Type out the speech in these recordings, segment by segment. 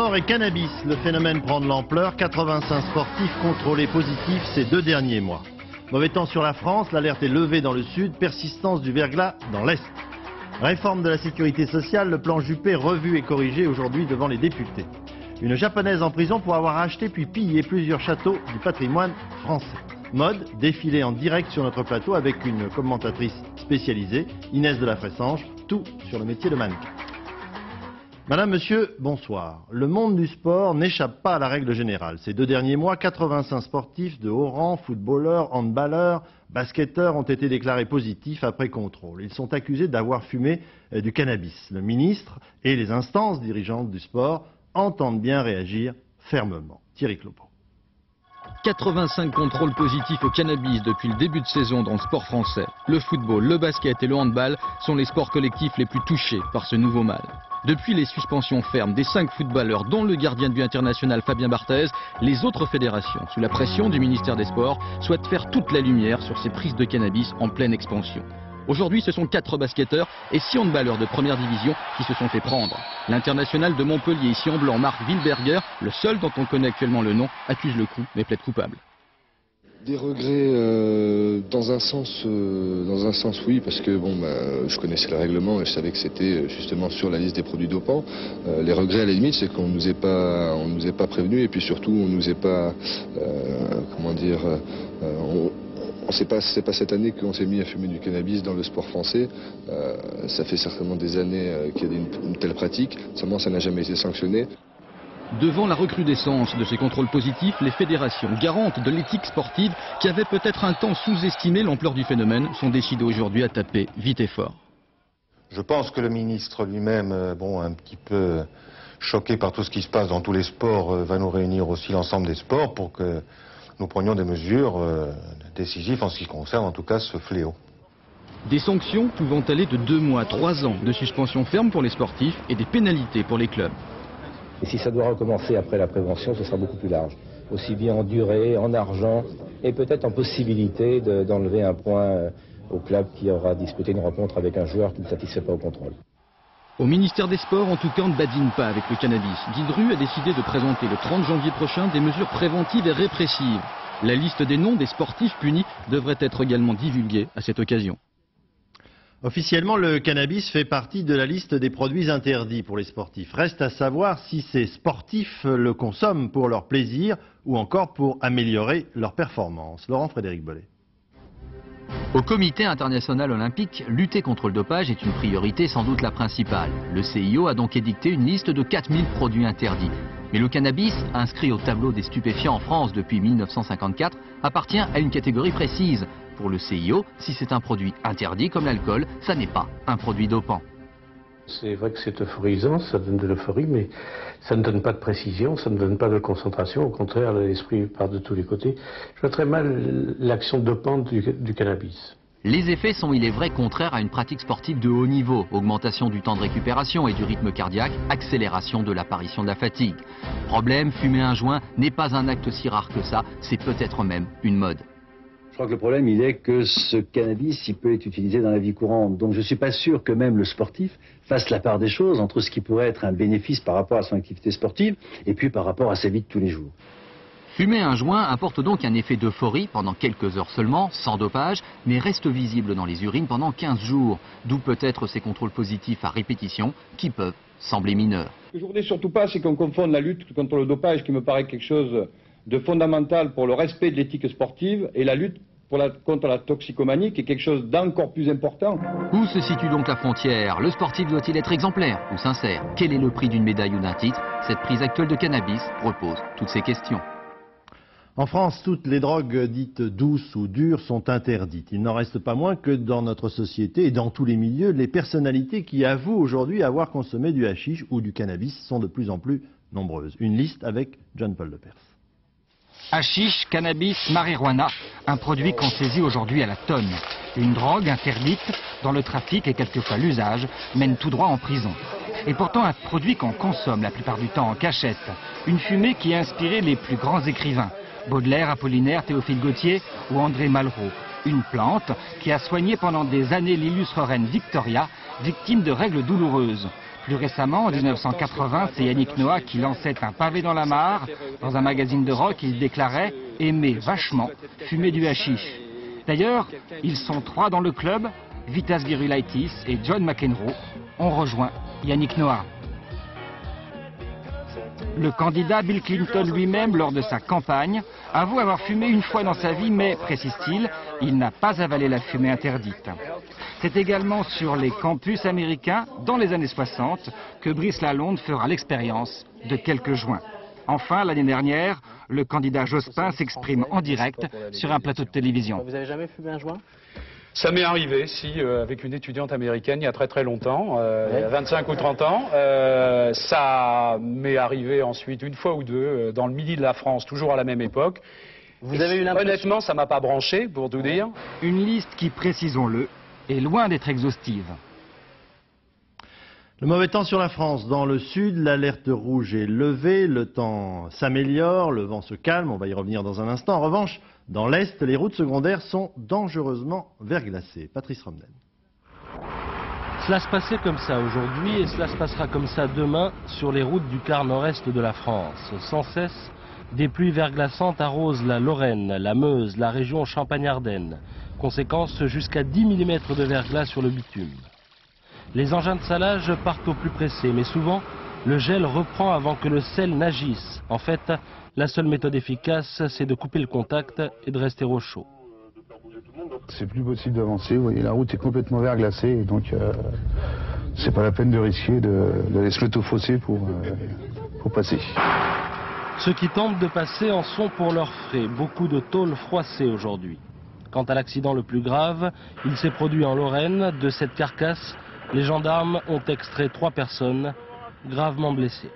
Sport et cannabis, le phénomène prend de l'ampleur. 85 sportifs contrôlés positifs ces 2 derniers mois. Mauvais temps sur la France, l'alerte est levée dans le sud, persistance du verglas dans l'est. Réforme de la sécurité sociale, le plan Juppé revu et corrigé aujourd'hui devant les députés. Une japonaise en prison pour avoir acheté puis pillé plusieurs châteaux du patrimoine français. Mode, défilé en direct sur notre plateau avec une commentatrice spécialisée, Inès de la Fressange, tout sur le métier de mannequin. Madame, monsieur, bonsoir. Le monde du sport n'échappe pas à la règle générale. Ces 2 derniers mois, 85 sportifs de haut rang, footballeurs, handballeurs, basketteurs ont été déclarés positifs après contrôle. Ils sont accusés d'avoir fumé du cannabis. Le ministre et les instances dirigeantes du sport entendent bien réagir fermement. Thierry Clopo. 85 contrôles positifs au cannabis depuis le début de saison dans le sport français. Le football, le basket et le handball sont les sports collectifs les plus touchés par ce nouveau mal. Depuis les suspensions fermes des 5 footballeurs, dont le gardien de but international Fabien Barthez, les autres fédérations, sous la pression du ministère des Sports, souhaitent faire toute la lumière sur ces prises de cannabis en pleine expansion. Aujourd'hui, ce sont 4 basketteurs et 6 handballeurs de première division qui se sont fait prendre. L'international de Montpellier, ici en blanc, Marc Wilberger, le seul dont on connaît actuellement le nom, accuse le coup mais plaide coupable. Des regrets dans un sens oui, parce que je connaissais le règlement et je savais que c'était justement sur la liste des produits dopants. Les regrets à la limite, c'est qu'on nous ait pas prévenus et puis surtout on nous ait pas c'est pas cette année qu'on s'est mis à fumer du cannabis dans le sport français. Ça fait certainement des années qu'il y a une telle pratique. Seulement, ça n'a jamais été sanctionné. Devant la recrudescence de ces contrôles positifs, les fédérations garantes de l'éthique sportive, qui avaient peut-être un temps sous-estimé l'ampleur du phénomène, sont décidées aujourd'hui à taper vite et fort. Je pense que le ministre lui-même, un petit peu choqué par tout ce qui se passe dans tous les sports, va nous réunir aussi l'ensemble des sports pour que nous prenions des mesures décisives en ce qui concerne en tout cas ce fléau. Des sanctions pouvant aller de 2 mois à 3 ans de suspension ferme pour les sportifs et des pénalités pour les clubs. Et si ça doit recommencer après la prévention, ce sera beaucoup plus large. Aussi bien en durée, en argent et peut-être en possibilité d'enlever un point au club qui aura disputé une rencontre avec un joueur qui ne satisfait pas au contrôle. Au ministère des Sports, en tout cas, on ne badine pas avec le cannabis. Guy Dru a décidé de présenter le 30 janvier prochain des mesures préventives et répressives. La liste des noms des sportifs punis devrait être également divulguée à cette occasion. Officiellement, le cannabis fait partie de la liste des produits interdits pour les sportifs. Reste à savoir si ces sportifs le consomment pour leur plaisir ou encore pour améliorer leur performance. Laurent Frédéric Bollet. Au Comité international olympique, lutter contre le dopage est une priorité sans doute la principale. Le CIO a donc édicté une liste de 4000 produits interdits. Mais le cannabis, inscrit au tableau des stupéfiants en France depuis 1954, appartient à une catégorie précise. Pour le CIO, si c'est un produit interdit comme l'alcool, ça n'est pas un produit dopant. C'est vrai que c'est euphorisant, ça donne de l'euphorie, mais ça ne donne pas de précision, ça ne donne pas de concentration. Au contraire, l'esprit part de tous les côtés. Je vois très mal l'action dopante du cannabis. Les effets sont, il est vrai, contraires à une pratique sportive de haut niveau. Augmentation du temps de récupération et du rythme cardiaque, accélération de l'apparition de la fatigue. Problème, fumer un joint n'est pas un acte si rare que ça, c'est peut-être même une mode. Je crois que le problème, il est que ce cannabis, il peut être utilisé dans la vie courante. Donc je ne suis pas sûr que même le sportif fasse la part des choses entre ce qui pourrait être un bénéfice par rapport à son activité sportive et puis par rapport à sa vie de tous les jours. Fumer un joint apporte donc un effet d'euphorie pendant quelques heures seulement, sans dopage, mais reste visible dans les urines pendant 15 jours. D'où peut-être ces contrôles positifs à répétition qui peuvent sembler mineurs. Ce que je ne voudrais surtout pas, c'est qu'on confonde la lutte contre le dopage, qui me paraît quelque chose de fondamental pour le respect de l'éthique sportive, et la lutte contre la toxicomanie, qui est quelque chose d'encore plus important. Où se situe donc la frontière? Le sportif doit-il être exemplaire ou sincère? Quel est le prix d'une médaille ou d'un titre? Cette prise actuelle de cannabis repose toutes ces questions. En France, toutes les drogues dites douces ou dures sont interdites. Il n'en reste pas moins que dans notre société et dans tous les milieux, les personnalités qui avouent aujourd'hui avoir consommé du hashish ou du cannabis sont de plus en plus nombreuses. Une liste avec John-Paul Lepers. Hashish, cannabis, marijuana, un produit qu'on saisit aujourd'hui à la tonne. Une drogue interdite dont le trafic et quelquefois l'usage mènent tout droit en prison. Et pourtant un produit qu'on consomme la plupart du temps en cachette. Une fumée qui a inspiré les plus grands écrivains. Baudelaire, Apollinaire, Théophile Gautier ou André Malraux. Une plante qui a soigné pendant des années l'illustre reine Victoria, victime de règles douloureuses. Plus récemment, en 1980, c'est Yannick Noah qui lançait un pavé dans la mare. Dans un magazine de rock, il déclarait « Aimer vachement, fumer du hashish ». D'ailleurs, ils sont 3 dans le club. Vitas Gerulaitis et John McEnroe ont rejoint Yannick Noah. Le candidat Bill Clinton lui-même, lors de sa campagne, avoue avoir fumé une fois dans sa vie, mais, précise-t-il, il n'a pas avalé la fumée interdite. C'est également sur les campus américains, dans les années 60, que Brice Lalonde fera l'expérience de quelques joints. Enfin, l'année dernière, le candidat Jospin s'exprime en direct sur un plateau de télévision. Vous avez jamais fumé un joint ? Ça m'est arrivé, si, avec une étudiante américaine il y a très longtemps, il y a 25 ou 30 ans. Ça m'est arrivé ensuite une fois ou deux dans le midi de la France, toujours à la même époque. Vous avez eu l'impression... Honnêtement, ça m'a pas branché, pour tout dire. Une liste qui, précisons-le, est loin d'être exhaustive. Le mauvais temps sur la France. Dans le sud, l'alerte rouge est levée, le temps s'améliore, le vent se calme, on va y revenir dans un instant. En revanche, dans l'est, les routes secondaires sont dangereusement verglacées. Patrice Romden. Cela se passait comme ça aujourd'hui et cela se passera comme ça demain sur les routes du quart nord-est de la France. Sans cesse, des pluies verglaçantes arrosent la Lorraine, la Meuse, la région Champagne-Ardenne. Conséquence, jusqu'à 10 mm de verglas sur le bitume. Les engins de salage partent au plus pressé, mais souvent, le gel reprend avant que le sel n'agisse. En fait, la seule méthode efficace, c'est de couper le contact et de rester au chaud. C'est plus possible d'avancer, vous voyez, la route est complètement verglacée, et donc c'est pas la peine de risquer d'aller se mettre au fossé pour passer. Ceux qui tentent de passer en sont pour leurs frais, beaucoup de tôles froissées aujourd'hui. Quant à l'accident le plus grave, il s'est produit en Lorraine. De cette carcasse, les gendarmes ont extrait 3 personnes gravement blessées.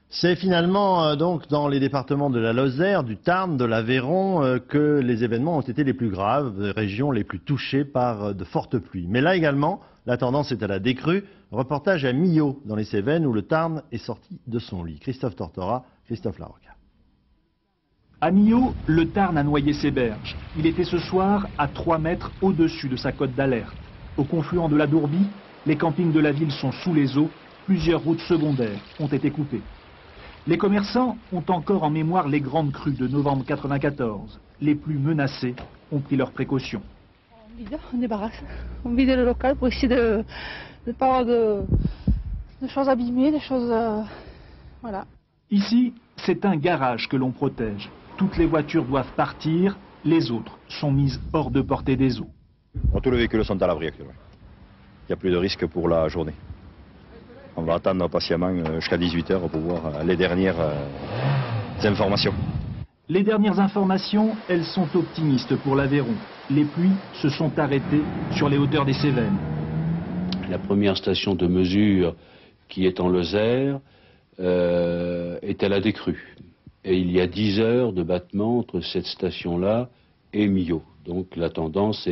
C'est finalement donc dans les départements de la Lozère, du Tarn, de l'Aveyron que les événements ont été les plus graves, les régions les plus touchées par de fortes pluies. Mais là également, la tendance est à la décrue. Reportage à Millau, dans les Cévennes, où le Tarn est sorti de son lit. Christophe Tortora, Christophe Larocca. À Millau, le Tarn a noyé ses berges. Il était ce soir à 3 mètres au-dessus de sa cote d'alerte. Au confluent de la Dourbie, les campings de la ville sont sous les eaux. Plusieurs routes secondaires ont été coupées. Les commerçants ont encore en mémoire les grandes crues de novembre 94. Les plus menacés ont pris leurs précautions. On débarrasse. On vide le local pour essayer de ne pas avoir de choses abîmées, des choses... voilà. Ici, c'est un garage que l'on protège. Toutes les voitures doivent partir, les autres sont mises hors de portée des eaux. Tous les véhicules sont à l'abri actuellement. Il n'y a plus de risque pour la journée. On va attendre patiemment jusqu'à 18 h pour voir les dernières informations. Les dernières informations, elles sont optimistes pour l'Aveyron. Les pluies se sont arrêtées sur les hauteurs des Cévennes. La première station de mesure qui est en Lozère est à la décrue. Et il y a 10 heures de battement entre cette station-là et Millau. Donc la tendance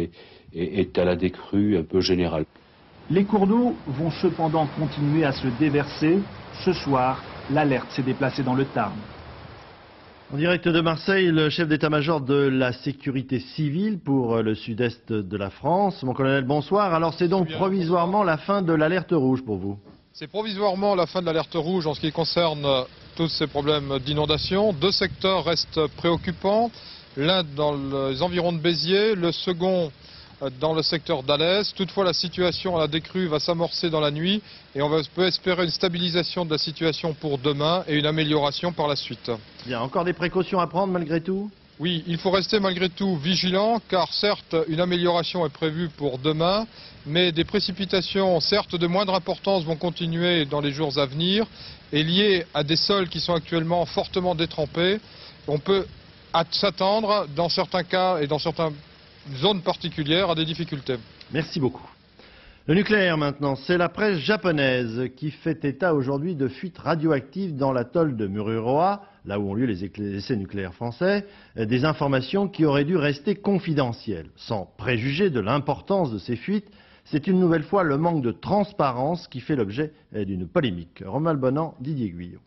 est à la décrue un peu générale. Les cours d'eau vont cependant continuer à se déverser. Ce soir, l'alerte s'est déplacée dans le Tarn. En direct de Marseille, le chef d'état-major de la sécurité civile pour le sud-est de la France. Mon colonel, bonsoir. Alors c'est donc provisoirement la fin de l'alerte rouge pour vous? C'est provisoirement la fin de l'alerte rouge en ce qui concerne tous ces problèmes d'inondation. 2 secteurs restent préoccupants. L'un dans les environs de Béziers, le second dans le secteur d'Alès. Toutefois, la situation à la décrue va s'amorcer dans la nuit et on peut espérer une stabilisation de la situation pour demain et une amélioration par la suite. Bien, encore des précautions à prendre malgré tout? Oui, il faut rester malgré tout vigilant car certes une amélioration est prévue pour demain, mais des précipitations certes de moindre importance vont continuer dans les jours à venir et liées à des sols qui sont actuellement fortement détrempés. On peut s'attendre dans certains cas et dans certaines zones particulières à des difficultés. Merci beaucoup. Le nucléaire maintenant, c'est la presse japonaise qui fait état aujourd'hui de fuites radioactives dans l'atoll de Mururoa, là où ont lieu les essais nucléaires français, des informations qui auraient dû rester confidentielles. Sans préjuger de l'importance de ces fuites, c'est une nouvelle fois le manque de transparence qui fait l'objet d'une polémique. Romuald Bonan, Didier Guyot.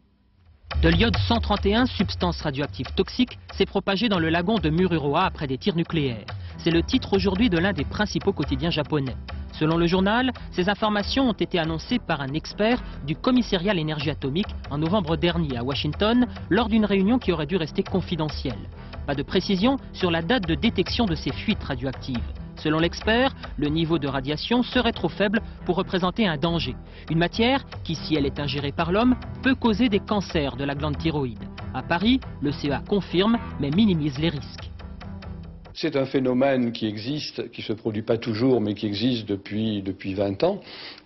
De l'iode 131, substance radioactive toxique, s'est propagée dans le lagon de Mururoa après des tirs nucléaires. C'est le titre aujourd'hui de l'un des principaux quotidiens japonais. Selon le journal, ces informations ont été annoncées par un expert du commissariat à l'énergie atomique en novembre dernier à Washington lors d'une réunion qui aurait dû rester confidentielle. Pas de précision sur la date de détection de ces fuites radioactives. Selon l'expert, le niveau de radiation serait trop faible pour représenter un danger. Une matière qui, si elle est ingérée par l'homme, peut causer des cancers de la glande thyroïde. À Paris, le CEA confirme mais minimise les risques. C'est un phénomène qui existe, qui ne se produit pas toujours, mais qui existe depuis 20 ans.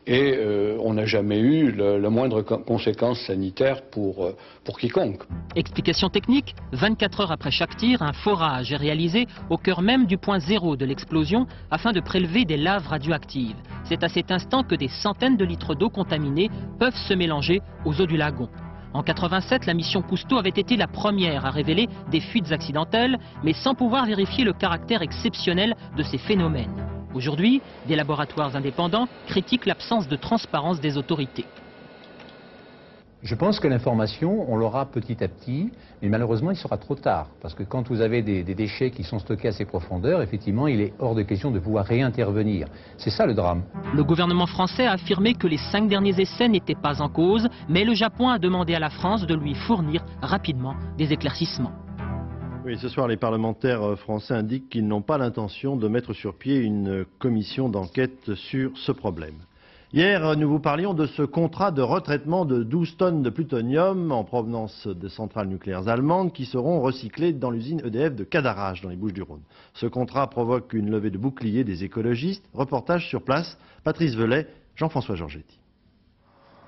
Et on n'a jamais eu la moindre conséquence sanitaire pour quiconque. Explication technique, 24 heures après chaque tir, un forage est réalisé au cœur même du point zéro de l'explosion afin de prélever des laves radioactives. C'est à cet instant que des centaines de litres d'eau contaminée peuvent se mélanger aux eaux du lagon. En 87, la mission Cousteau avait été la première à révéler des fuites accidentelles, mais sans pouvoir vérifier le caractère exceptionnel de ces phénomènes. Aujourd'hui, des laboratoires indépendants critiquent l'absence de transparence des autorités. Je pense que l'information, on l'aura petit à petit, mais malheureusement, il sera trop tard. Parce que quand vous avez des déchets qui sont stockés à ces profondeurs, effectivement, il est hors de question de pouvoir réintervenir. C'est ça le drame. Le gouvernement français a affirmé que les 5 derniers essais n'étaient pas en cause, mais le Japon a demandé à la France de lui fournir rapidement des éclaircissements. Oui, ce soir, les parlementaires français indiquent qu'ils n'ont pas l'intention de mettre sur pied une commission d'enquête sur ce problème. Hier, nous vous parlions de ce contrat de retraitement de 12 tonnes de plutonium en provenance de centrales nucléaires allemandes qui seront recyclées dans l'usine EDF de Cadarache, dans les Bouches-du-Rhône. Ce contrat provoque une levée de boucliers des écologistes. Reportage sur place, Patrice Velay, Jean-François Georgetti.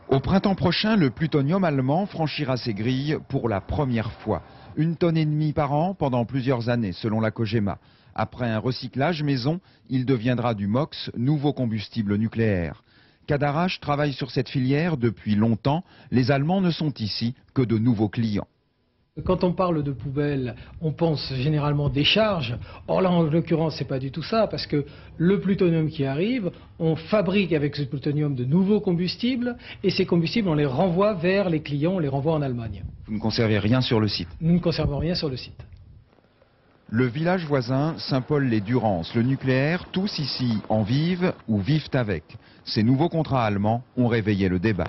Au printemps prochain, le plutonium allemand franchira ses grilles pour la première fois. 1,5 tonne par an pendant plusieurs années, selon la COGEMA. Après un recyclage maison, il deviendra du MOX, nouveau combustible nucléaire. Cadarache travaille sur cette filière depuis longtemps. Les Allemands ne sont ici que de nouveaux clients. Quand on parle de poubelles, on pense généralement décharge. Or là, en l'occurrence, c'est pas du tout ça, parce que le plutonium qui arrive, on fabrique avec ce plutonium de nouveaux combustibles, et ces combustibles, on les renvoie vers les clients, on les renvoie en Allemagne. Vous ne conservez rien sur le site? Nous ne conservons rien sur le site. Le village voisin, Saint-Paul-les-Durances, le nucléaire, tous ici en vivent ou vivent avec. Ces nouveaux contrats allemands ont réveillé le débat.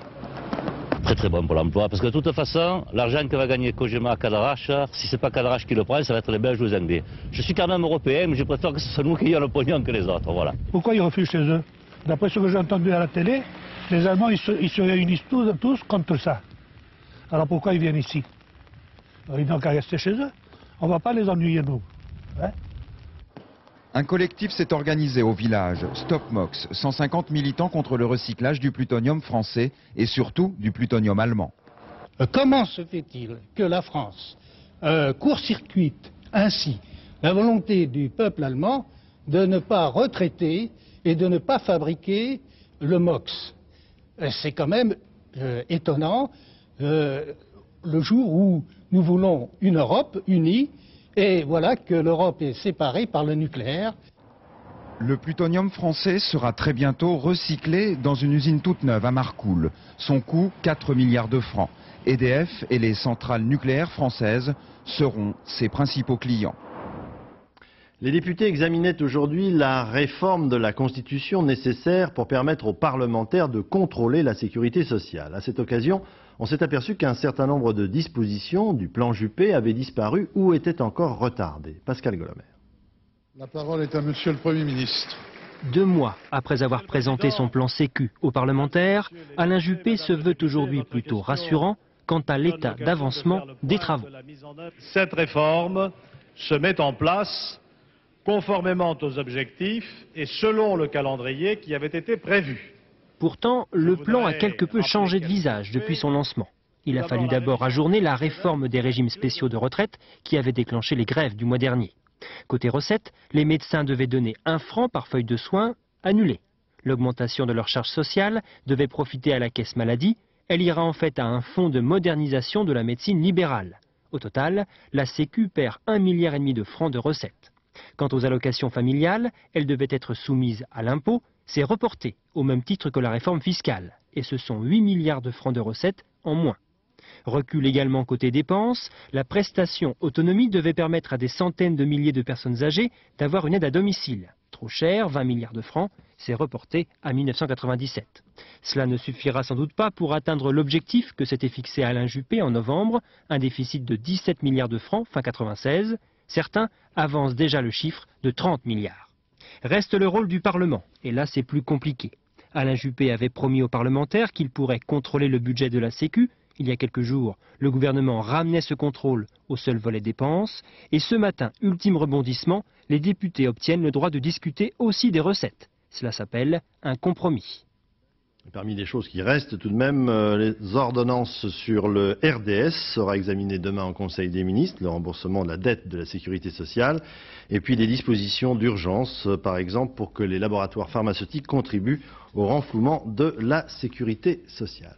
Très bon pour l'emploi, parce que de toute façon, l'argent que va gagner Cogema à Cadarache, si c'est pas Cadarache qui le prend, ça va être les Belges ou les Anglais. Je suis quand même européen, mais je préfère que ce soit nous qui ayons le pognon que les autres, voilà. Pourquoi ils refusent chez eux? D'après ce que j'ai entendu à la télé, les Allemands ils se réunissent tous contre ça. Alors pourquoi ils viennent ici? Ils n'ont qu'à rester chez eux. On ne va pas les ennuyer, nous. Hein? Un collectif s'est organisé au village, Stop MOX, 150 militants contre le recyclage du plutonium français et surtout du plutonium allemand. Comment se fait-il que la France court-circuite ainsi la volonté du peuple allemand de ne pas retraiter et de ne pas fabriquer le MOX? C'est quand même étonnant le jour où nous voulons une Europe unie. Et voilà que l'Europe est séparée par le nucléaire. Le plutonium français sera très bientôt recyclé dans une usine toute neuve à Marcoule. Son coût, 4 milliards de francs. EDF et les centrales nucléaires françaises seront ses principaux clients. Les députés examinaient aujourd'hui la réforme de la Constitution nécessaire pour permettre aux parlementaires de contrôler la sécurité sociale. À cette occasion, on s'est aperçu qu'un certain nombre de dispositions du plan Juppé avaient disparu ou étaient encore retardées. Pascal Golomer. La parole est à Monsieur le Premier ministre. 2 mois après avoir présenté son plan Sécu aux parlementaires, Alain Juppé se veut aujourd'hui plutôt rassurant quant à l'état d'avancement des travaux. Cette réforme se met en place conformément aux objectifs et selon le calendrier qui avait été prévu. Pourtant, le plan a quelque peu changé de visage depuis son lancement. Il a fallu d'abord ajourner la réforme des régimes spéciaux de retraite qui avait déclenché les grèves du mois dernier. Côté recettes, les médecins devaient donner 1 franc par feuille de soins, annulée. L'augmentation de leur charge sociale devait profiter à la caisse maladie. Elle ira en fait à un fonds de modernisation de la médecine libérale. Au total, la Sécu perd 1,5 milliard de francs de recettes. Quant aux allocations familiales, elles devaient être soumises à l'impôt. C'est reporté au même titre que la réforme fiscale. Et ce sont 8 milliards de francs de recettes en moins. Recul également côté dépenses, la prestation autonomie devait permettre à des centaines de milliers de personnes âgées d'avoir une aide à domicile. Trop cher, 20 milliards de francs, c'est reporté à 1997. Cela ne suffira sans doute pas pour atteindre l'objectif que s'était fixé Alain Juppé en novembre, un déficit de 17 milliards de francs fin 1996. Certains avancent déjà le chiffre de 30 milliards. Reste le rôle du Parlement, et là c'est plus compliqué. Alain Juppé avait promis aux parlementaires qu'il pourrait contrôler le budget de la Sécu. Il y a quelques jours, le gouvernement ramenait ce contrôle au seul volet dépenses. Et ce matin, ultime rebondissement, les députés obtiennent le droit de discuter aussi des recettes. Cela s'appelle un compromis. Parmi les choses qui restent tout de même, les ordonnances sur le RDS sera examiné demain en Conseil des ministres, le remboursement de la dette de la sécurité sociale, et puis des dispositions d'urgence, par exemple, pour que les laboratoires pharmaceutiques contribuent au renflouement de la sécurité sociale.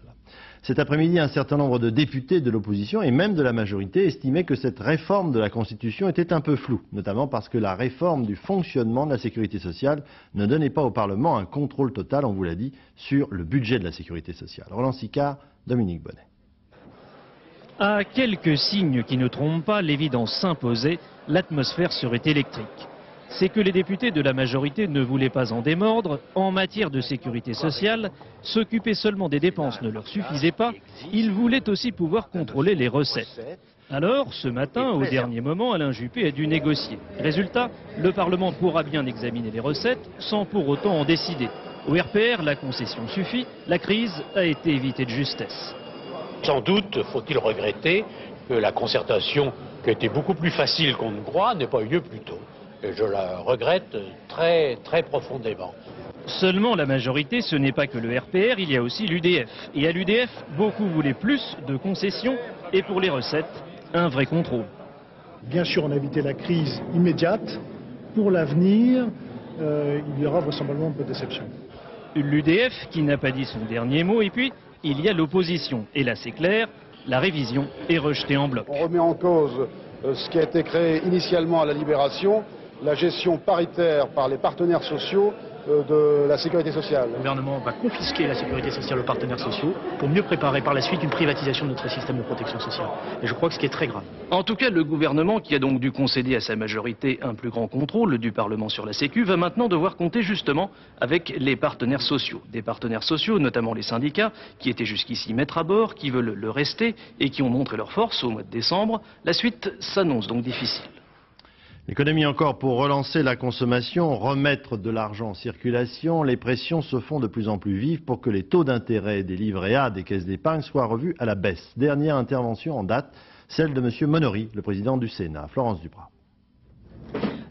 Cet après-midi, un certain nombre de députés de l'opposition et même de la majorité estimaient que cette réforme de la Constitution était un peu floue, notamment parce que la réforme du fonctionnement de la sécurité sociale ne donnait pas au Parlement un contrôle total, on vous l'a dit, sur le budget de la sécurité sociale. Roland Sicard, Dominique Bonnet. À quelques signes qui ne trompent pas, l'évidence s'imposait, l'atmosphère serait électrique. C'est que les députés de la majorité ne voulaient pas en démordre. En matière de sécurité sociale, s'occuper seulement des dépenses ne leur suffisait pas. Ils voulaient aussi pouvoir contrôler les recettes. Alors, ce matin, au dernier moment, Alain Juppé a dû négocier. Résultat, le Parlement pourra bien examiner les recettes sans pour autant en décider. Au RPR, la concession suffit. La crise a été évitée de justesse. Sans doute faut-il regretter que la concertation, qui a été beaucoup plus facile qu'on ne croit, n'ait pas eu lieu plus tôt. Et je la regrette très, très profondément. Seulement la majorité, ce n'est pas que le RPR, il y a aussi l'UDF. Et à l'UDF, beaucoup voulaient plus de concessions et pour les recettes, un vrai contrôle. Bien sûr, on a évité la crise immédiate. Pour l'avenir, il y aura vraisemblablement un peu de déception. L'UDF qui n'a pas dit son dernier mot et puis il y a l'opposition. Et là c'est clair, la révision est rejetée en bloc. On remet en cause ce qui a été créé initialement à la Libération, la gestion paritaire par les partenaires sociaux de la sécurité sociale. Le gouvernement va confisquer la sécurité sociale aux partenaires sociaux pour mieux préparer par la suite une privatisation de notre système de protection sociale. Et je crois que ce qui est très grave. En tout cas, le gouvernement, qui a donc dû concéder à sa majorité un plus grand contrôle du Parlement sur la Sécu, va maintenant devoir compter justement avec les partenaires sociaux. Des partenaires sociaux, notamment les syndicats, qui étaient jusqu'ici maîtres à bord, qui veulent le rester et qui ont montré leur force au mois de décembre. La suite s'annonce donc difficile. L'économie encore pour relancer la consommation, remettre de l'argent en circulation. Les pressions se font de plus en plus vives pour que les taux d'intérêt des livrets A des caisses d'épargne soient revus à la baisse. Dernière intervention en date, celle de M. Monory, le président du Sénat. Florence Duprat.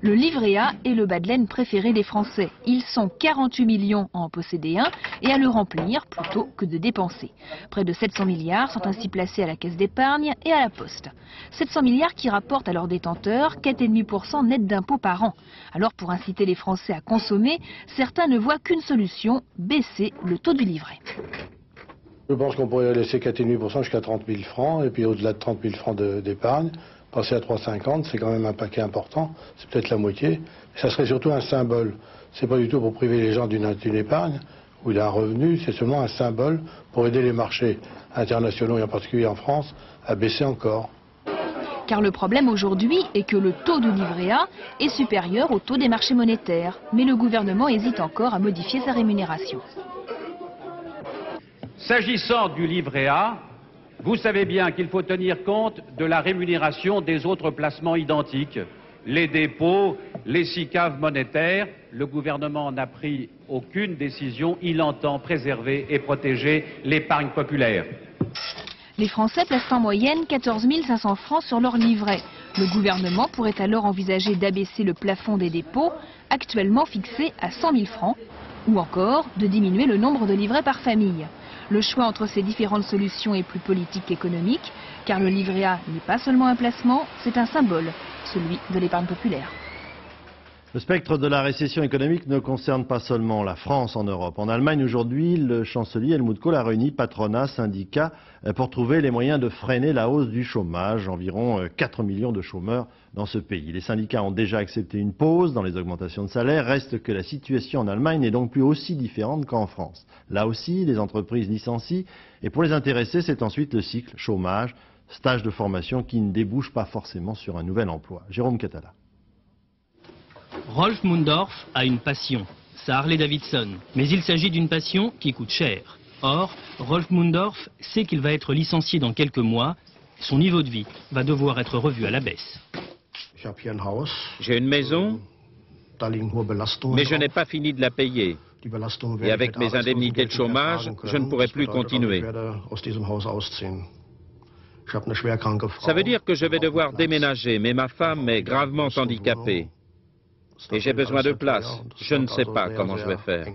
Le livret A est le bas de laine préféré des Français. Ils sont 48 millions à en posséder un et à le remplir plutôt que de dépenser. Près de 700 milliards sont ainsi placés à la caisse d'épargne et à la poste. 700 milliards qui rapportent à leurs détenteurs 4,5% net d'impôts par an. Alors pour inciter les Français à consommer, certains ne voient qu'une solution, baisser le taux du livret. Je pense qu'on pourrait laisser 4,5% jusqu'à 30 000 francs et puis au-delà de 30 000 francs d'épargne. Passer à 3,50, c'est quand même un paquet important, c'est peut-être la moitié. Et ça serait surtout un symbole. C'est pas du tout pour priver les gens d'une épargne ou d'un revenu, c'est seulement un symbole pour aider les marchés internationaux et en particulier en France à baisser encore. Car le problème aujourd'hui est que le taux du livret A est supérieur au taux des marchés monétaires. Mais le gouvernement hésite encore à modifier sa rémunération. S'agissant du livret A, vous savez bien qu'il faut tenir compte de la rémunération des autres placements identiques, les dépôts, les SICAV monétaires. Le gouvernement n'a pris aucune décision. Il entend préserver et protéger l'épargne populaire. Les Français placent en moyenne 14 500 francs sur leur livret. Le gouvernement pourrait alors envisager d'abaisser le plafond des dépôts, actuellement fixé à 100 000 francs, ou encore de diminuer le nombre de livrets par famille. Le choix entre ces différentes solutions est plus politique qu'économique, car le livret A n'est pas seulement un placement, c'est un symbole, celui de l'épargne populaire. Le spectre de la récession économique ne concerne pas seulement la France en Europe. En Allemagne, aujourd'hui, le chancelier Helmut Kohl a réuni patronat, syndicats pour trouver les moyens de freiner la hausse du chômage. Environ 4 millions de chômeurs dans ce pays. Les syndicats ont déjà accepté une pause dans les augmentations de salaire. Reste que la situation en Allemagne n'est donc plus aussi différente qu'en France. Là aussi, les entreprises licencient. Et pour les intéressés, c'est ensuite le cycle chômage, stage de formation qui ne débouche pas forcément sur un nouvel emploi. Jérôme Catala. Rolf Mundorf a une passion, sa Harley-Davidson. Mais il s'agit d'une passion qui coûte cher. Or, Rolf Mundorf sait qu'il va être licencié dans quelques mois. Son niveau de vie va devoir être revu à la baisse. J'ai une maison, mais je n'ai pas fini de la payer. Et avec mes indemnités de chômage, je ne pourrai plus continuer. Ça veut dire que je vais devoir déménager, mais ma femme est gravement handicapée. Et j'ai besoin de place. Je ne sais pas comment je vais faire.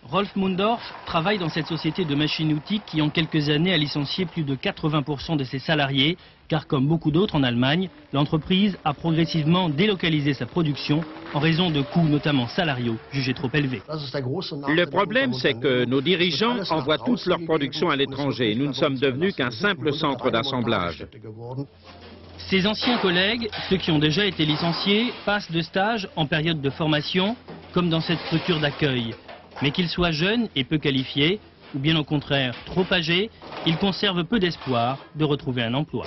Rolf Mundorf travaille dans cette société de machines-outils qui, en quelques années, a licencié plus de 80% de ses salariés, car comme beaucoup d'autres en Allemagne, l'entreprise a progressivement délocalisé sa production en raison de coûts, notamment salariaux, jugés trop élevés. Le problème, c'est que nos dirigeants envoient toute leur production à l'étranger. Nous ne sommes devenus qu'un simple centre d'assemblage. Ses anciens collègues, ceux qui ont déjà été licenciés, passent de stage en période de formation, comme dans cette structure d'accueil. Mais qu'ils soient jeunes et peu qualifiés, ou bien au contraire trop âgés, ils conservent peu d'espoir de retrouver un emploi.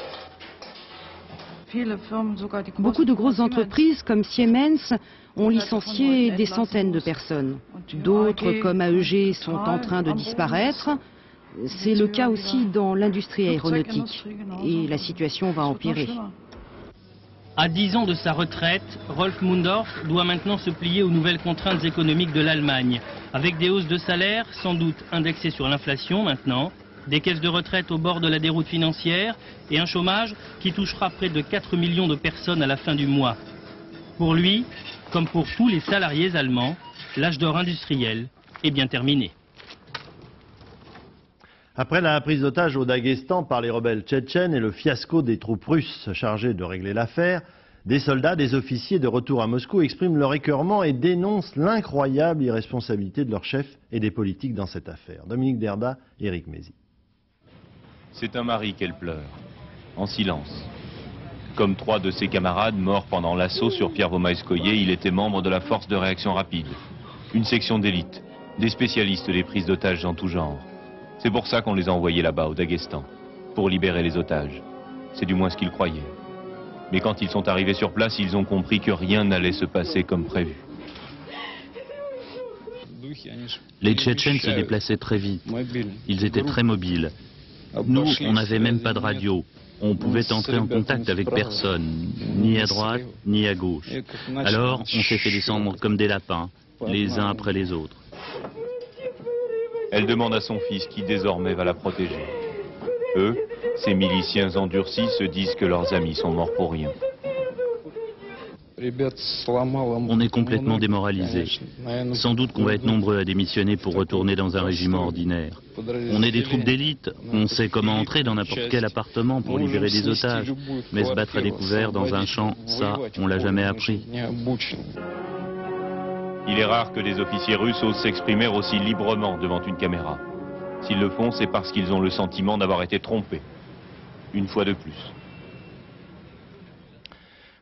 Beaucoup de grosses entreprises comme Siemens ont licencié des centaines de personnes. D'autres comme AEG sont en train de disparaître. C'est le cas aussi dans l'industrie aéronautique. Et la situation va empirer. À 10 ans de sa retraite, Rolf Mundorf doit maintenant se plier aux nouvelles contraintes économiques de l'Allemagne, avec des hausses de salaire sans doute indexées sur l'inflation maintenant, des caisses de retraite au bord de la déroute financière et un chômage qui touchera près de 4 millions de personnes à la fin du mois. Pour lui, comme pour tous les salariés allemands, l'âge d'or industriel est bien terminé. Après la prise d'otage au Daghestan par les rebelles tchétchènes et le fiasco des troupes russes chargées de régler l'affaire, des soldats, des officiers de retour à Moscou expriment leur écœurement et dénoncent l'incroyable irresponsabilité de leurs chefs et des politiques dans cette affaire. Dominique Derda, Éric Mézy. C'est un mari qu'elle pleure, en silence. Comme 3 de ses camarades morts pendant l'assaut sur Pierre-Vaumaïskoye, il était membre de la force de réaction rapide, une section d'élite, des spécialistes des prises d'otages en tout genre. C'est pour ça qu'on les a envoyés là-bas, au Daghestan, pour libérer les otages. C'est du moins ce qu'ils croyaient. Mais quand ils sont arrivés sur place, ils ont compris que rien n'allait se passer comme prévu. Les Tchétchènes se déplaçaient très vite. Ils étaient très mobiles. Nous, on n'avait même pas de radio. On pouvait entrer en contact avec personne, ni à droite, ni à gauche. Alors, on s'est fait descendre comme des lapins, les uns après les autres. Elle demande à son fils qui désormais va la protéger. Eux, ces miliciens endurcis, se disent que leurs amis sont morts pour rien. On est complètement démoralisés. Sans doute qu'on va être nombreux à démissionner pour retourner dans un régiment ordinaire. On est des troupes d'élite, on sait comment entrer dans n'importe quel appartement pour libérer des otages. Mais se battre à découvert dans un champ, ça, on l'a jamais appris. Il est rare que des officiers russes osent s'exprimer aussi librement devant une caméra. S'ils le font, c'est parce qu'ils ont le sentiment d'avoir été trompés. Une fois de plus.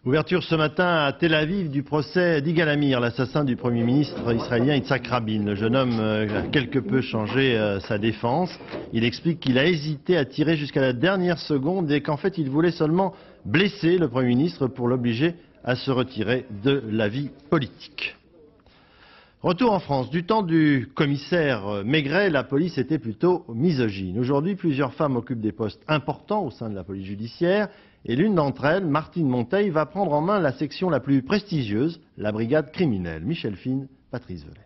Ouverture ce matin à Tel Aviv du procès d'Yigal Amir, l'assassin du Premier ministre israélien Yitzhak Rabin. Le jeune homme a quelque peu changé sa défense. Il explique qu'il a hésité à tirer jusqu'à la dernière seconde et qu'en fait il voulait seulement blesser le Premier ministre pour l'obliger à se retirer de la vie politique. Retour en France. Du temps du commissaire Maigret, la police était plutôt misogyne. Aujourd'hui, plusieurs femmes occupent des postes importants au sein de la police judiciaire. Et l'une d'entre elles, Martine Monteil, va prendre en main la section la plus prestigieuse, la brigade criminelle. Michel Fine, Patrice Velay.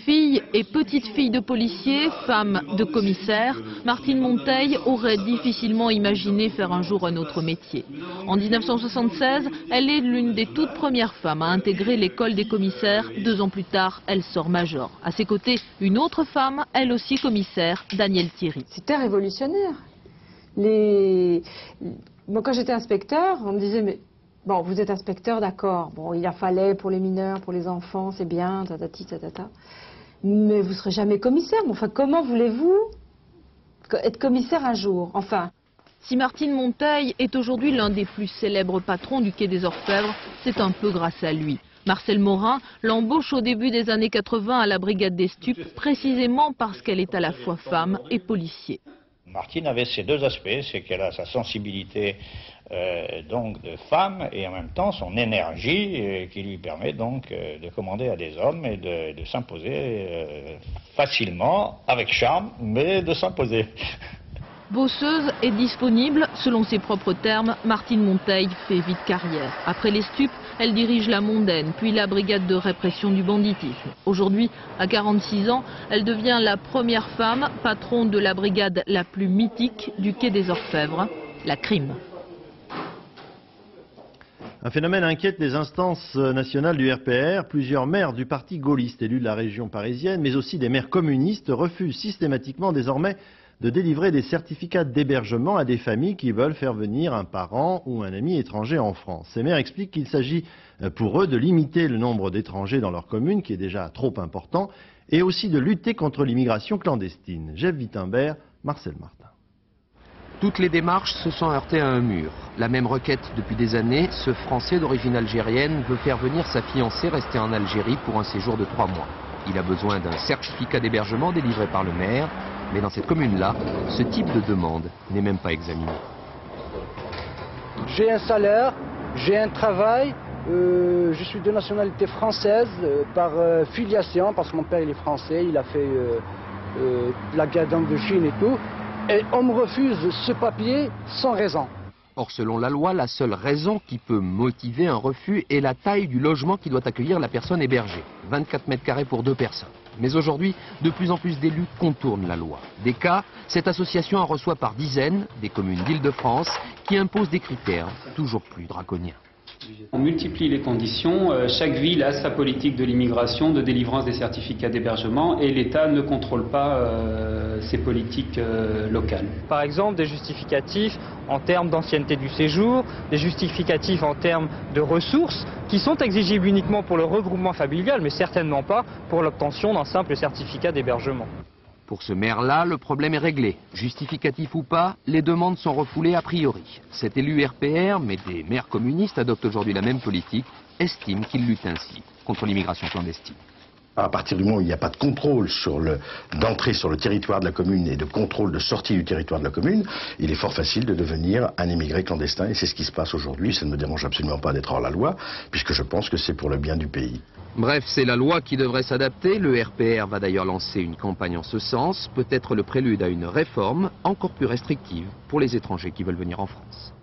Fille et petite-fille de policiers, femme de commissaire, Martine Monteil aurait difficilement imaginé faire un jour un autre métier. En 1976, elle est l'une des toutes premières femmes à intégrer l'école des commissaires. 2 ans plus tard, elle sort major. À ses côtés, une autre femme, elle aussi commissaire, Danielle Thierry. C'était révolutionnaire. Moi, quand j'étais inspecteur, on me disait, mais bon, vous êtes inspecteur, d'accord. Bon, il en fallait pour les mineurs, pour les enfants, c'est bien, tatati, tatata. Mais vous ne serez jamais commissaire. Mais enfin, comment voulez-vous être commissaire un jour? Enfin. Si Martine Monteil est aujourd'hui l'un des plus célèbres patrons du Quai des Orfèvres, c'est un peu grâce à lui. Marcel Morin l'embauche au début des années 80 à la brigade des stupes, précisément parce qu'elle est à la fois femme et policier. Martine avait ces 2 aspects, c'est qu'elle a sa sensibilité donc de femme et en même temps son énergie qui lui permet donc de commander à des hommes et de s'imposer facilement, avec charme, mais de s'imposer. Bosseuse et disponible, selon ses propres termes, Martine Monteil fait vite carrière. Après les stupes, elle dirige la Mondaine, puis la brigade de répression du banditisme. Aujourd'hui, à 46 ans, elle devient la première femme patron de la brigade la plus mythique du quai des Orfèvres, la Crime. Un phénomène inquiète les instances nationales du RPR. Plusieurs maires du parti gaulliste élus de la région parisienne, mais aussi des maires communistes, refusent systématiquement désormais de délivrer des certificats d'hébergement à des familles qui veulent faire venir un parent ou un ami étranger en France. Ces maires expliquent qu'il s'agit pour eux de limiter le nombre d'étrangers dans leur commune, qui est déjà trop important, et aussi de lutter contre l'immigration clandestine. Jeff Wittenberg, Marcel Martin. Toutes les démarches se sont heurtées à un mur. La même requête depuis des années, ce Français d'origine algérienne veut faire venir sa fiancée restée en Algérie pour un séjour de 3 mois. Il a besoin d'un certificat d'hébergement délivré par le maire, mais dans cette commune-là, ce type de demande n'est même pas examiné. J'ai un salaire, j'ai un travail, je suis de nationalité française par filiation, parce que mon père il est français, il a fait la guerre d'Indochine et tout, et on me refuse ce papier sans raison. Or, selon la loi, la seule raison qui peut motiver un refus est la taille du logement qui doit accueillir la personne hébergée. 24 mètres carrés pour 2 personnes. Mais aujourd'hui, de plus en plus d'élus contournent la loi. Des cas, cette association en reçoit par dizaines, des communes d'Île-de-France, qui imposent des critères toujours plus draconiens. On multiplie les conditions, chaque ville a sa politique de l'immigration, de délivrance des certificats d'hébergement et l'État ne contrôle pas ces politiques locales. Par exemple, des justificatifs en termes d'ancienneté du séjour, des justificatifs en termes de ressources qui sont exigibles uniquement pour le regroupement familial, mais certainement pas pour l'obtention d'un simple certificat d'hébergement. Pour ce maire-là, le problème est réglé. Justificatif ou pas, les demandes sont refoulées a priori. Cet élu RPR, mais des maires communistes adoptent aujourd'hui la même politique, estiment qu'ils luttent ainsi contre l'immigration clandestine. À partir du moment où il n'y a pas de contrôle d'entrée sur le territoire de la commune et de contrôle de sortie du territoire de la commune, il est fort facile de devenir un immigré clandestin et c'est ce qui se passe aujourd'hui. Ça ne me dérange absolument pas d'être hors la loi, puisque je pense que c'est pour le bien du pays. Bref, c'est la loi qui devrait s'adapter. Le RPR va d'ailleurs lancer une campagne en ce sens, peut-être le prélude à une réforme encore plus restrictive pour les étrangers qui veulent venir en France.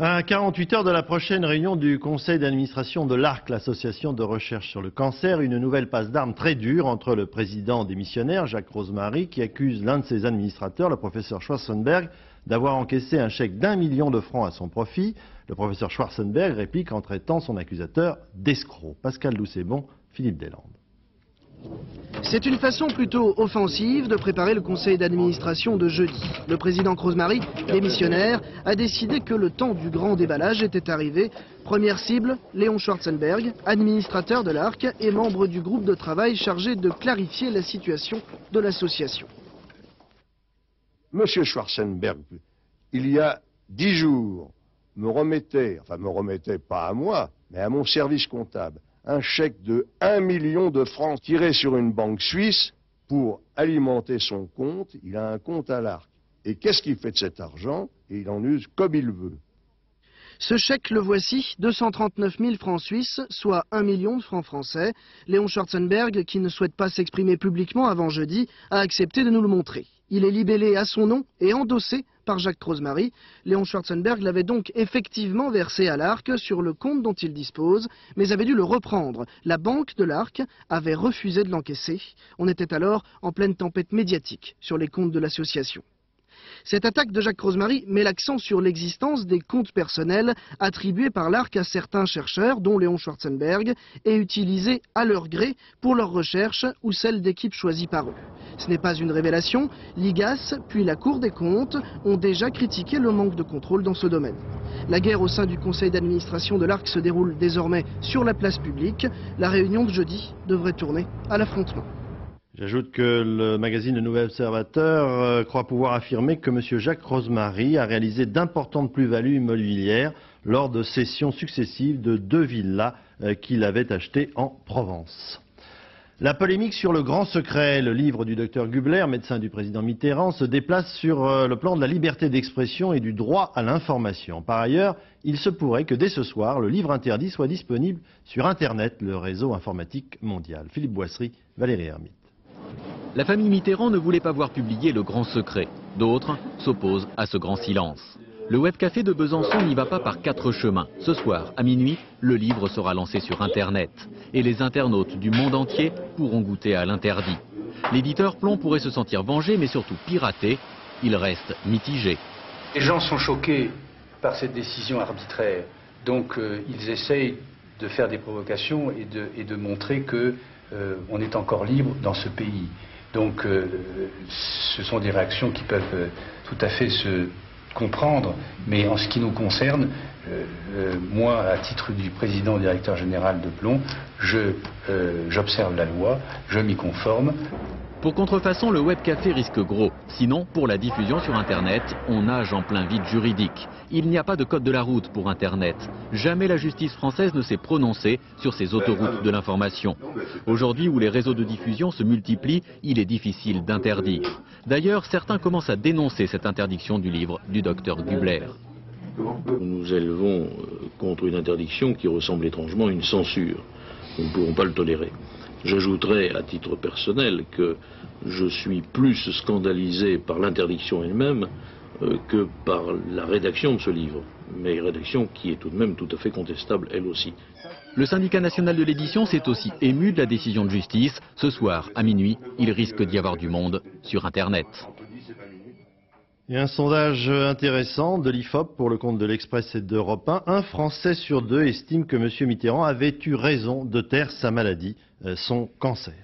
À 48 heures de la prochaine réunion du conseil d'administration de l'ARC, l'association de recherche sur le cancer, une nouvelle passe d'armes très dure entre le président démissionnaire, Jacques Rosemary, qui accuse l'un de ses administrateurs, le professeur Schwarzenberg, d'avoir encaissé un chèque d'1 million de francs à son profit. Le professeur Schwarzenberg réplique en traitant son accusateur d'escroc. Pascal Doucet-Bon, Philippe Deslandes. C'est une façon plutôt offensive de préparer le conseil d'administration de jeudi. Le président Rosemary, démissionnaire, a décidé que le temps du grand déballage était arrivé. Première cible, Léon Schwarzenberg, administrateur de l'ARC et membre du groupe de travail chargé de clarifier la situation de l'association. Monsieur Schwarzenberg, il y a 10 jours, me remettait pas à moi, mais à mon service comptable, un chèque de 1 million de francs tiré sur une banque suisse pour alimenter son compte. Il a un compte à l'ARC. Et qu'est-ce qu'il fait de cet argent? Et il en use comme il veut. Ce chèque, le voici, 239 000 francs suisses, soit 1 million de francs français. Léon Schwarzenberg, qui ne souhaite pas s'exprimer publiquement avant jeudi, a accepté de nous le montrer. Il est libellé à son nom et endossé par Jacques Rosemary. Léon Schwarzenberg l'avait donc effectivement versé à l'ARC sur le compte dont il dispose, mais avait dû le reprendre. La banque de l'ARC avait refusé de l'encaisser. On était alors en pleine tempête médiatique sur les comptes de l'association. Cette attaque de Jacques Rosemary met l'accent sur l'existence des comptes personnels attribués par l'ARC à certains chercheurs, dont Léon Schwarzenberg, et utilisés à leur gré pour leurs recherches ou celles d'équipes choisies par eux. Ce n'est pas une révélation, l'IGAS puis la Cour des comptes ont déjà critiqué le manque de contrôle dans ce domaine. La guerre au sein du conseil d'administration de l'ARC se déroule désormais sur la place publique. La réunion de jeudi devrait tourner à l'affrontement. J'ajoute que le magazine Le Nouvel Observateur croit pouvoir affirmer que M. Jacques Rosemary a réalisé d'importantes plus-values immobilières lors de cessions successives de 2 villas qu'il avait achetées en Provence. La polémique sur le grand secret, le livre du docteur Gubler, médecin du président Mitterrand, se déplace sur le plan de la liberté d'expression et du droit à l'information. Par ailleurs, il se pourrait que dès ce soir, le livre interdit soit disponible sur Internet, le réseau informatique mondial. Philippe Boisserie, Valérie Hermite. La famille Mitterrand ne voulait pas voir publier le grand secret. D'autres s'opposent à ce grand silence. Le webcafé de Besançon n'y va pas par 4 chemins. Ce soir, à minuit, le livre sera lancé sur Internet. Et les internautes du monde entier pourront goûter à l'interdit. L'éditeur Plon pourrait se sentir vengé, mais surtout piraté. Il reste mitigé. Les gens sont choqués par cette décision arbitraire. Donc ils essayent de faire des provocations et de montrer qu'on est encore libre dans ce pays. Donc ce sont des réactions qui peuvent tout à fait se comprendre, mais en ce qui nous concerne, moi, à titre du président directeur général de Plon, j'observe la loi, je m'y conforme. Pour contrefaçon, le webcafé risque gros. Sinon, pour la diffusion sur Internet, on nage en plein vide juridique. Il n'y a pas de code de la route pour Internet. Jamais la justice française ne s'est prononcée sur ces autoroutes de l'information. Aujourd'hui, où les réseaux de diffusion se multiplient, il est difficile d'interdire. D'ailleurs, certains commencent à dénoncer cette interdiction du livre du docteur Gubler. Nous élevons contre une interdiction qui ressemble étrangement à une censure. Nous ne pourrons pas le tolérer. J'ajouterai à titre personnel que je suis plus scandalisé par l'interdiction elle-même que par la rédaction de ce livre, mais rédaction qui est tout de même tout à fait contestable elle aussi. Le syndicat national de l'édition s'est aussi ému de la décision de justice. Ce soir, à minuit, il risque d'y avoir du monde sur Internet. Et un sondage intéressant de l'IFOP pour le compte de l'Express et d'Europe 1. Un Français sur 2 estime que M. Mitterrand avait eu raison de taire sa maladie, son cancer.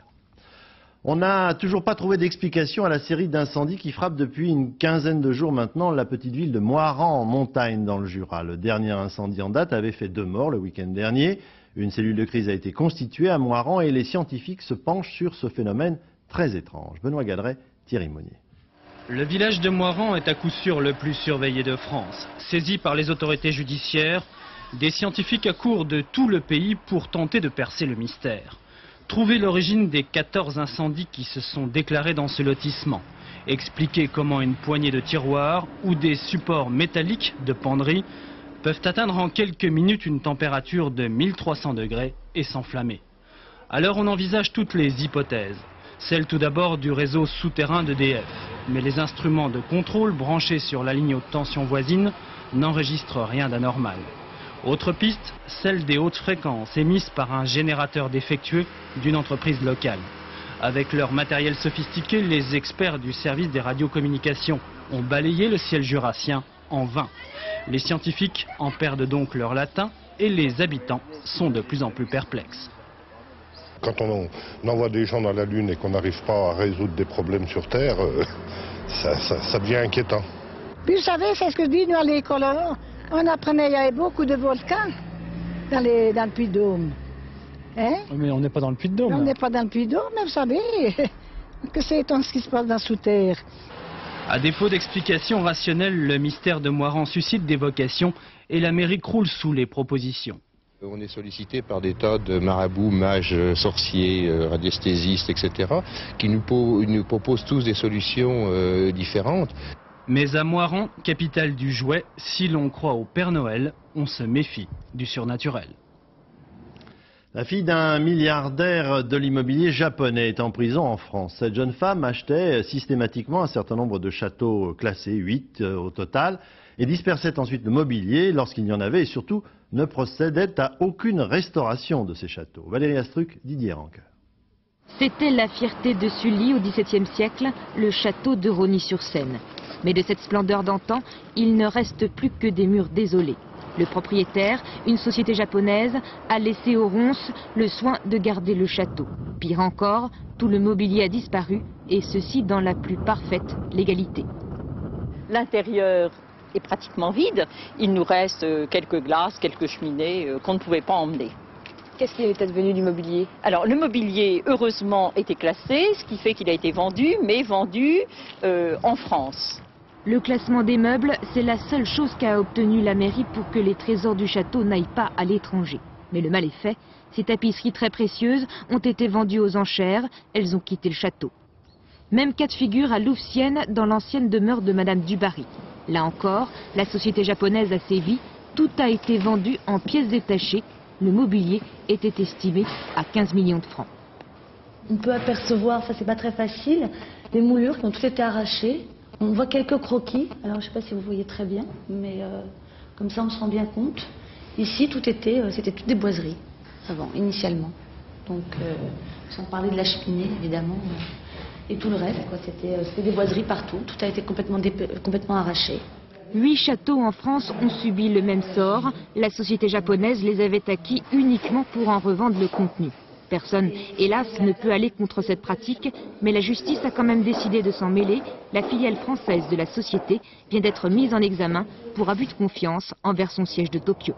On n'a toujours pas trouvé d'explication à la série d'incendies qui frappent depuis une quinzaine de jours maintenant la petite ville de Moirans en montagne dans le Jura. Le dernier incendie en date avait fait 2 morts le week-end dernier. Une cellule de crise a été constituée à Moirans et les scientifiques se penchent sur ce phénomène très étrange. Benoît Gadret, Thierry Monnier. Le village de Moirans est à coup sûr le plus surveillé de France. Saisi par les autorités judiciaires, des scientifiques accourent de tout le pays pour tenter de percer le mystère. Trouver l'origine des 14 incendies qui se sont déclarés dans ce lotissement. Expliquer comment une poignée de tiroirs ou des supports métalliques de penderie peuvent atteindre en quelques minutes une température de 1300 degrés et s'enflammer. Alors on envisage toutes les hypothèses. Celle tout d'abord du réseau souterrain d'EDF. Mais les instruments de contrôle branchés sur la ligne haute tension voisine n'enregistrent rien d'anormal. Autre piste, celle des hautes fréquences émises par un générateur défectueux d'une entreprise locale. Avec leur matériel sophistiqué, les experts du service des radiocommunications ont balayé le ciel jurassien en vain. Les scientifiques en perdent donc leur latin et les habitants sont de plus en plus perplexes. Quand on envoie des gens dans la Lune et qu'on n'arrive pas à résoudre des problèmes sur Terre, ça devient inquiétant. Puis vous savez, c'est ce que je dis, nous à l'école, on apprenait, il y avait beaucoup de volcans dans le Puy-de-Dôme. Hein? Mais on n'est pas dans le Puy-de-Dôme. On n'est pas dans le Puy-de-Dôme, mais vous savez, que c'est étonnant ce qui se passe dans sous terre. À défaut d'explication rationnelle, le mystère de Moirans suscite des vocations et la mairie croule sous les propositions. On est sollicité par des tas de marabouts, mages, sorciers, radiesthésistes, etc., qui nous proposent tous des solutions différentes. Mais à Moirans, capitale du jouet, si l'on croit au Père Noël, on se méfie du surnaturel. La fille d'un milliardaire de l'immobilier japonais est en prison en France. Cette jeune femme achetait systématiquement un certain nombre de châteaux classés, 8 au total, et dispersait ensuite le mobilier lorsqu'il y en avait et surtout ne procédait à aucune restauration de ces châteaux. Valérie Astruc, Didier Rancoeur. C'était la fierté de Sully au XVIIe siècle, le château de Rosny-sur-Seine. Mais de cette splendeur d'antan, il ne reste plus que des murs désolés. Le propriétaire, une société japonaise, a laissé aux ronces le soin de garder le château. Pire encore, tout le mobilier a disparu, et ceci dans la plus parfaite légalité. L'intérieur est pratiquement vide. Il nous reste quelques glaces, quelques cheminées qu'on ne pouvait pas emmener. Qu'est-ce qui était devenu du mobilier? Alors le mobilier, heureusement, était classé, ce qui fait qu'il a été vendu, mais vendu en France. Le classement des meubles, c'est la seule chose qu'a obtenue la mairie pour que les trésors du château n'aillent pas à l'étranger. Mais le mal est fait. Ces tapisseries très précieuses ont été vendues aux enchères. Elles ont quitté le château. Même cas de figure à Louvciennes, dans l'ancienne demeure de Madame Dubarry. Là encore, la société japonaise a sévi. Tout a été vendu en pièces détachées. Le mobilier était estimé à 15 millions de francs. On peut apercevoir, ça c'est pas très facile, des moulures qui ont toutes été arrachées. On voit quelques croquis, alors je sais pas si vous voyez très bien, mais comme ça on se rend bien compte. Ici, c'était toutes des boiseries, avant, initialement. Donc, sans parler de la cheminée, évidemment, et tout le reste, c'était des boiseries partout. Tout a été complètement arraché. 8 châteaux en France ont subi le même sort. La société japonaise les avait acquis uniquement pour en revendre le contenu. Personne, hélas, ne peut aller contre cette pratique, mais la justice a quand même décidé de s'en mêler. La filiale française de la société vient d'être mise en examen pour abus de confiance envers son siège de Tokyo.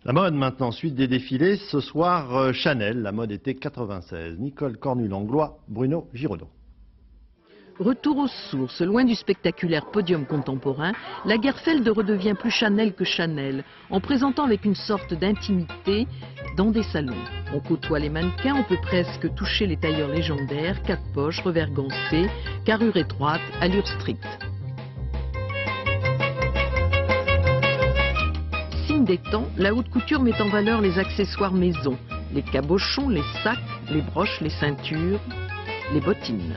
La mode maintenant, suite des défilés. Ce soir, Chanel, la mode été 96. Nicole Cornu-Langlois, Bruno Giraudot. Retour aux sources, loin du spectaculaire podium contemporain, Lagerfeld redevient plus Chanel que Chanel, en présentant avec une sorte d'intimité dans des salons. On côtoie les mannequins, on peut presque toucher les tailleurs légendaires, 4 poches, revers gancés, carrure étroite, allure stricte. Signe des temps, la haute couture met en valeur les accessoires maison, les cabochons, les sacs, les broches, les ceintures, les bottines.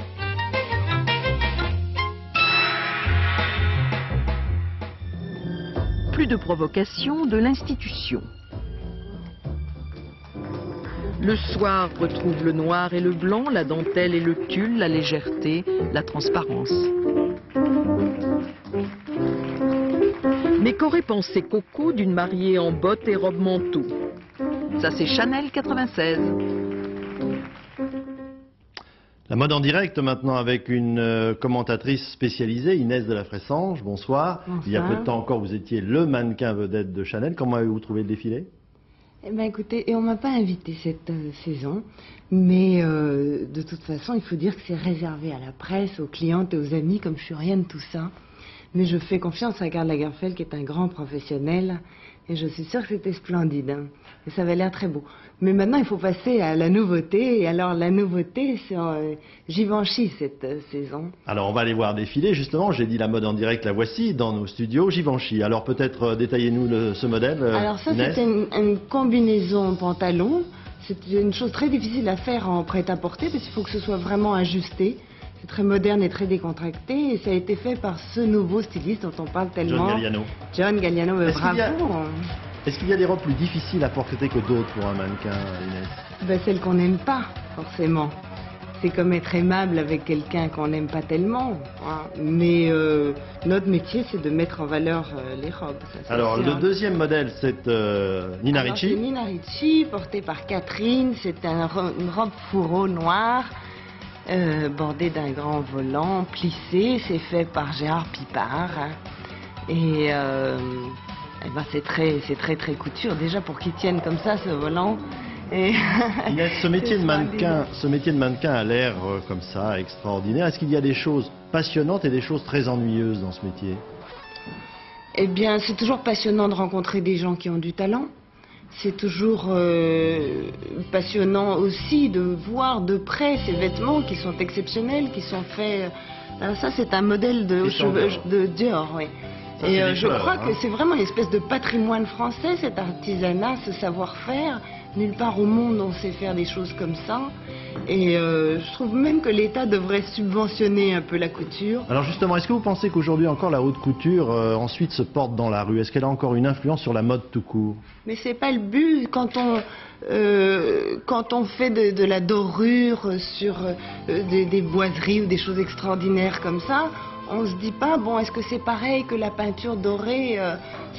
Plus de provocation, de l'institution. Le soir retrouve le noir et le blanc, la dentelle et le tulle, la légèreté, la transparence. Mais qu'aurait pensé Coco d'une mariée en bottes et robe manteau? Ça c'est Chanel 96. La mode en direct maintenant avec une commentatrice spécialisée, Inès de la Fressange. Bonsoir. Bonsoir. Il y a peu de temps encore, vous étiez le mannequin vedette de Chanel. Comment avez-vous trouvé le défilé? Eh bien écoutez, et on m'a pas invité cette saison, mais de toute façon, il faut dire que c'est réservé à la presse, aux clientes et aux amis, comme je suis rien de tout ça. Mais je fais confiance à Karl Lagerfeld, qui est un grand professionnel, et je suis sûre que c'était splendide, hein, et ça avait l'air très beau. Mais maintenant, il faut passer à la nouveauté, et alors la nouveauté, c'est Givenchy cette saison. Alors on va aller voir défiler, justement, j'ai dit la mode en direct, la voici, dans nos studios, Givenchy. Alors peut-être détaillez-nous ce modèle, Alors ça, Inès. c'était une combinaison pantalon. C'est une chose très difficile à faire en prêt-à-porter, parce qu'il faut que ce soit vraiment ajusté. C'est très moderne et très décontracté, et ça a été fait par ce nouveau styliste dont on parle tellement. John Galliano. John Galliano, bravo. Est-ce qu'il y a des robes plus difficiles à porter que d'autres pour un mannequin, Inès? Ben, celles qu'on n'aime pas, forcément. C'est comme être aimable avec quelqu'un qu'on n'aime pas tellement. Hein. Mais notre métier, c'est de mettre en valeur les robes. Ça, Alors, le deuxième modèle, c'est Nina Ricci. C'est Nina Ricci, portée par Catherine. C'est une robe fourreau noire. Bordé d'un grand volant plissé, c'est fait par Gérard Pipard, hein. Et ben c'est très couture déjà pour qu'il tienne comme ça ce volant. Et Inès, ce métier de mannequin a l'air comme ça extraordinaire. Est-ce qu'il y a des choses passionnantes et des choses très ennuyeuses dans ce métier? Eh bien, c'est toujours passionnant de rencontrer des gens qui ont du talent. C'est toujours passionnant aussi de voir de près ces vêtements qui sont exceptionnels, qui sont faits... ça, c'est un modèle de Dior, oui. Ça, et je crois que c'est vraiment une espèce de patrimoine français, cet artisanat, ce savoir-faire. Nulle part au monde on sait faire des choses comme ça. Et je trouve même que l'État devrait subventionner un peu la couture. Alors justement, est-ce que vous pensez qu'aujourd'hui encore la haute couture ensuite se porte dans la rue? Est-ce qu'elle a encore une influence sur la mode tout court? Mais c'est pas le but. Quand on fait de la dorure sur des boiseries ou des choses extraordinaires comme ça, on se dit pas, bon, est-ce que c'est pareil que la peinture dorée?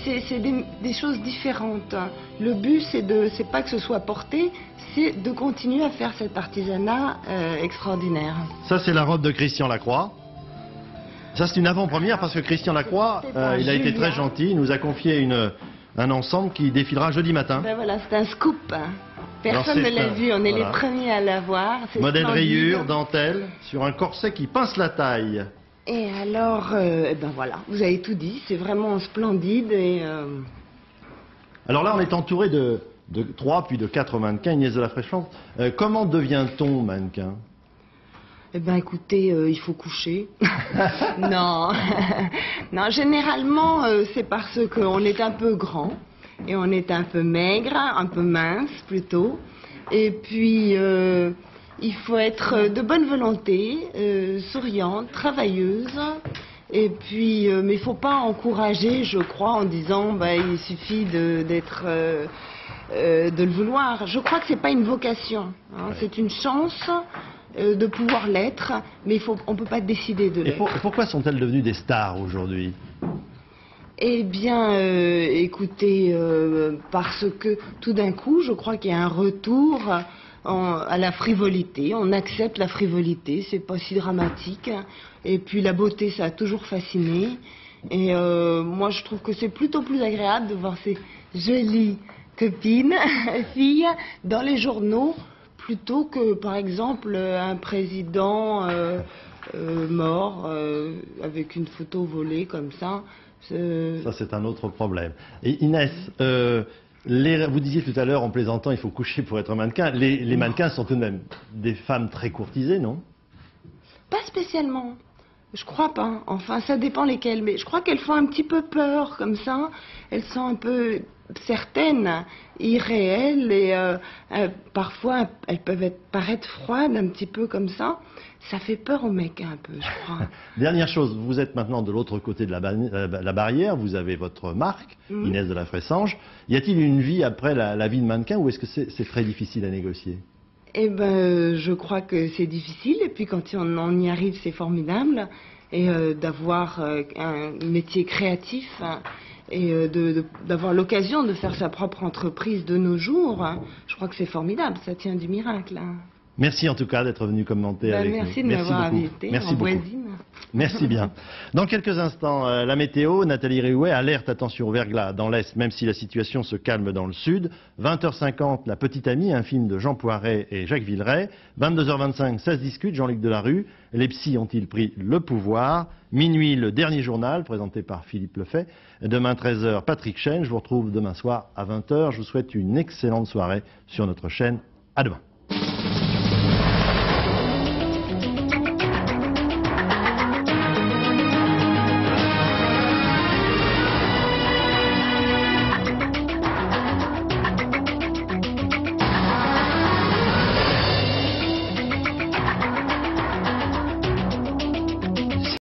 C'est des choses différentes. Le but, c'est pas que ce soit porté, c'est de continuer à faire cet artisanat extraordinaire. Ça, c'est la robe de Christian Lacroix. Ça, c'est une avant-première parce que Christian Lacroix, il a été très gentil. Il nous a confié un ensemble qui défilera jeudi matin. Ben voilà, c'est un scoop. Hein. Personne ne l'a vu, on est les premiers à l'avoir. Modèle rayure, dentelle, sur un corset qui pince la taille. Et alors, ben voilà, vous avez tout dit, c'est vraiment splendide. Et alors là, on est entouré de de 3 puis de 4 mannequins. Inès de la Fréchance, comment devient-on mannequin? Eh bien, écoutez, il faut coucher. Non, non, généralement, c'est parce qu'on est un peu grand et on est un peu maigre, un peu mince plutôt. Et puis, il faut être de bonne volonté, souriante, travailleuse. Et puis, mais il ne faut pas encourager, je crois, en disant, il suffit de le vouloir. Je crois que c'est pas une vocation, hein, c'est une chance. De pouvoir l'être, mais on ne peut pas décider de l'être. Et pourquoi sont-elles devenues des stars aujourd'hui? Eh bien, écoutez, parce que tout d'un coup, je crois qu'il y a un retour à la frivolité. On accepte la frivolité, c'est pas si dramatique. Et puis la beauté, ça a toujours fasciné. Et moi, je trouve que c'est plutôt plus agréable de voir ces jolies copines, filles, dans les journaux, plutôt que, par exemple, un président mort avec une photo volée comme ça. Ça, c'est un autre problème. Et Inès, vous disiez tout à l'heure, en plaisantant, il faut coucher pour être mannequin. Les mannequins sont tout de même des femmes très courtisées, non? Pas spécialement. Je crois pas. Enfin, ça dépend lesquelles. Mais je crois qu'elles font un petit peu peur, comme ça. Elles sont un peu certaines, irréelles, et parfois elles peuvent paraître froides, un petit peu comme ça. Ça fait peur aux mecs un peu, je crois. Dernière chose, vous êtes maintenant de l'autre côté de la barrière, vous avez votre marque, Inès de la Fressange. Y a-t-il une vie après la vie de mannequin, ou est-ce que c'est très difficile à négocier? Eh ben, je crois que c'est difficile, et puis quand on y arrive, c'est formidable, et d'avoir un métier créatif, hein, et d'avoir l'occasion de faire sa propre entreprise de nos jours, hein, je crois que c'est formidable, ça tient du miracle. Hein. Merci en tout cas d'être venu commenter avec merci nous. De m'avoir invité, merci beaucoup. Voisine. Merci bien. Dans quelques instants, la météo, Nathalie Riouet, alerte, attention au verglas dans l'Est, même si la situation se calme dans le Sud. 20h50, La Petite Amie, un film de Jean Poiret et Jacques Villeray. 22h25, Ça se discute, Jean-Luc Delarue. Les psys ont-ils pris le pouvoir? Minuit, le dernier journal, présenté par Philippe Lefay. Demain 13h, Patrick Chêne. Je vous retrouve demain soir à 20h. Je vous souhaite une excellente soirée sur notre chaîne. À demain.